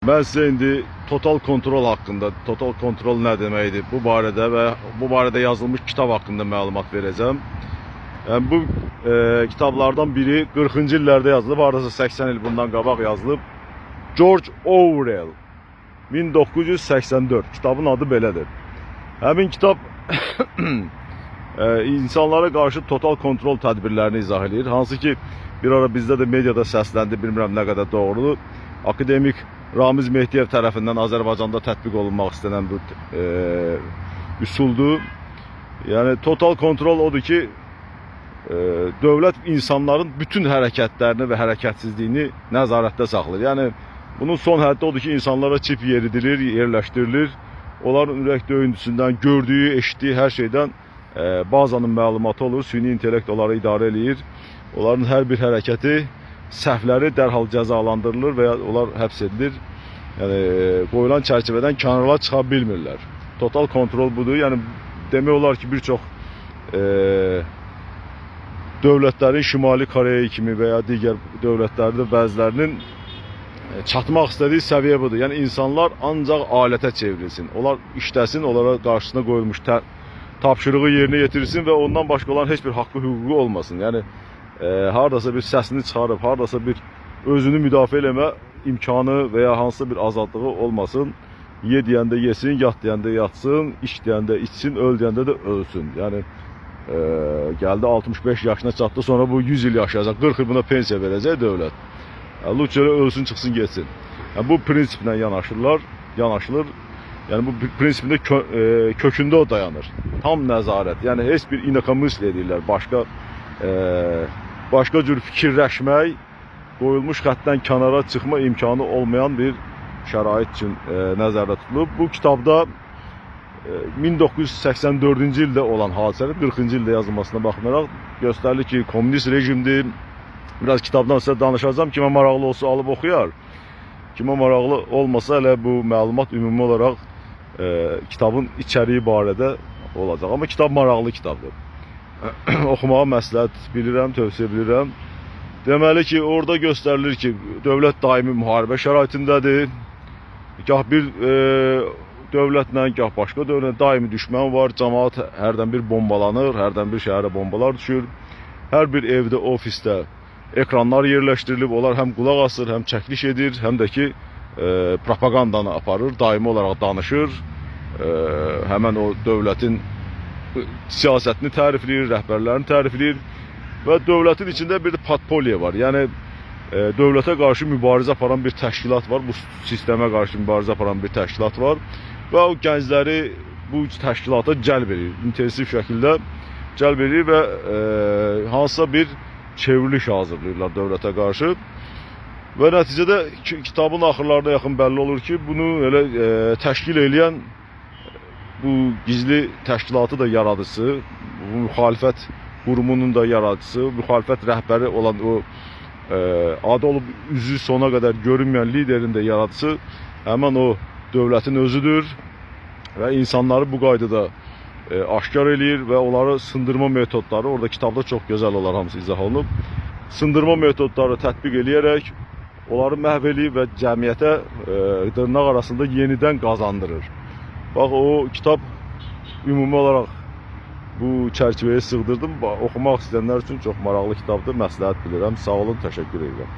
Ben size indi total kontrol hakkında, total kontrol ne deməkdir bu barədə və bu barədə yazılmış kitab hakkında məlumat verəcəm. Yəni bu kitablardan biri 40-cı illərdə yazılıb, hardasa 80 il bundan qabaq yazılıb. George Orwell 1984 kitabın adı belədir. Həmin kitab insanlara qarşı total kontrol tədbirlərini izah edir. Hansı ki bir ara bizdə də mediada səsləndi, bilmirəm nə qədər doğrudur. Akademik Ramiz Mehdiyev tərəfindən Azərbaycanda tətbiq olunmaq istənilən bu üsuldur. Yəni total kontrol odur ki, dövlət insanların bütün hərəkətlərini və hərəkətsizliyini nəzarətdə saxlayır. Yəni bunun son həddi odur ki, insanlara çip yeridilir, yerləşdirilir. Onların ürək döyüntüsündən, gördüyü, eşitdiyi hər şeydən bazanın məlumatı olur. Süni intellekt onları idarə edir. Onların hər bir hərəkəti, səhvləri dərhal cəzalandırılır və ya onlar həbs edilir. Yəni qoyulan çərçivədən kənara çıxa bilmirlər. Total kontrol budur. Yəni demək olar ki, bir çox dövlətlərin Şimali Koreya kimi və ya digər dövlətlərdə bəzilərinin çatmaq istədiyi səviyyə budur. Yəni insanlar ancaq alətə çevrilsin. Onlar işləsin, onlara qarşısına qoyulmuş tapşırığı yerinə yetirilsin və ondan başqa olan heç bir haqqı, hüququ olmasın. Yəni hardasa bir səsini çıxarıb, hardasa bir özünü müdafiə eləmə imkanı və ya hansısa bir azadlığı olmasın. Ye deyəndə yesin, yat deyəndə yatsın, iç deyəndə içsin, öl deyəndə də ölsün. Yəni gəldi 65 yaşına çatdı, sonra bu 100 il yaşayacaq, 40 il buna pensiya verəcək dövlət. Lütfə ölsün, çıxsın, getsin. Yəni bu prinsiplə yanaşılır. Yəni bu prinsipində kökündə o dayanır. Tam nəzarət. Yəni heç bir inakomüsl edirlər. Başqa cür fikirləşmək, qoyulmuş xəttdən kənara çıxma imkanı olmayan bir şərait üçün nəzərdə tutulub. Bu kitabda 1984-cü ildə olan hadisənin 40-cı ildə yazılmasına baxmayaraq göstərilir ki, komünist rejimdir. Biraz kitabdan sizə danışacağım. Kimə maraqlı olsa alıb oxuyar. Kimə maraqlı olmasa elə bu məlumat ümumi olaraq kitabın içəriyi barədə olacaq. Amma kitab maraqlı kitabdır. Oxumağa məsləhət bilirəm, tövsiyə bilirəm. Deməli ki, orada göstərilir ki, dövlət daimi müharibə şəraitindədir. Gah bir dövlətlə, gah başqa dövlətlə daimi düşmən var. Cəmaət hərdən bir bombalanır, hərdən bir şəhərə bombalar düşür. Hər bir evdə, ofisdə ekranlar yerləşdirilib. Onlar həm qulaq asır, həm çəkiliş edir, həm də ki, propagandanı aparır, daimi olaraq danışır. Həmən o dövlətin siyasətini tərifləyir, rəhbərlərini tərifləyir. Və dövlətin içində bir patpoliya var. Yəni dövlətə qarşı mübarizə aparan bir təşkilat var. Bu sistemə qarşı mübarizə aparan bir təşkilat var. Və o gəncləri bu təşkilata cəlb edir. İntensiv şəkildə cəlb edir və hansısa bir çevriliş hazırlayırlar dövlətə qarşı. Və nəticədə kitabın axırlarına yaxın bəlli olur ki, bunu elə təşkil edən bu gizli təşkilatı da yaradıcısı, bu müxalifət qurumunun da yaradıcısı, müxalifət rəhbəri olan o adı olub üzü sona qədər görünməyən liderin də yaradıcısı həmən o dövlətin özüdür və insanları bu qaydada aşkar eləyir və onları sındırma metodları, orada kitabda çox gözəl olar, hamısı izah olunub, sındırma metodları tətbiq eləyərək onları məhv eləyir və cəmiyyətə dırnaq arasında yenidən qazandırır. Bax, o kitab ümumi olaraq bu çərçivəyə sığdırdım. Oxumaq istəyənlər üçün çox maraqlı kitabdır, məsləhət bilirəm. Sağ olun, təşəkkür edirəm.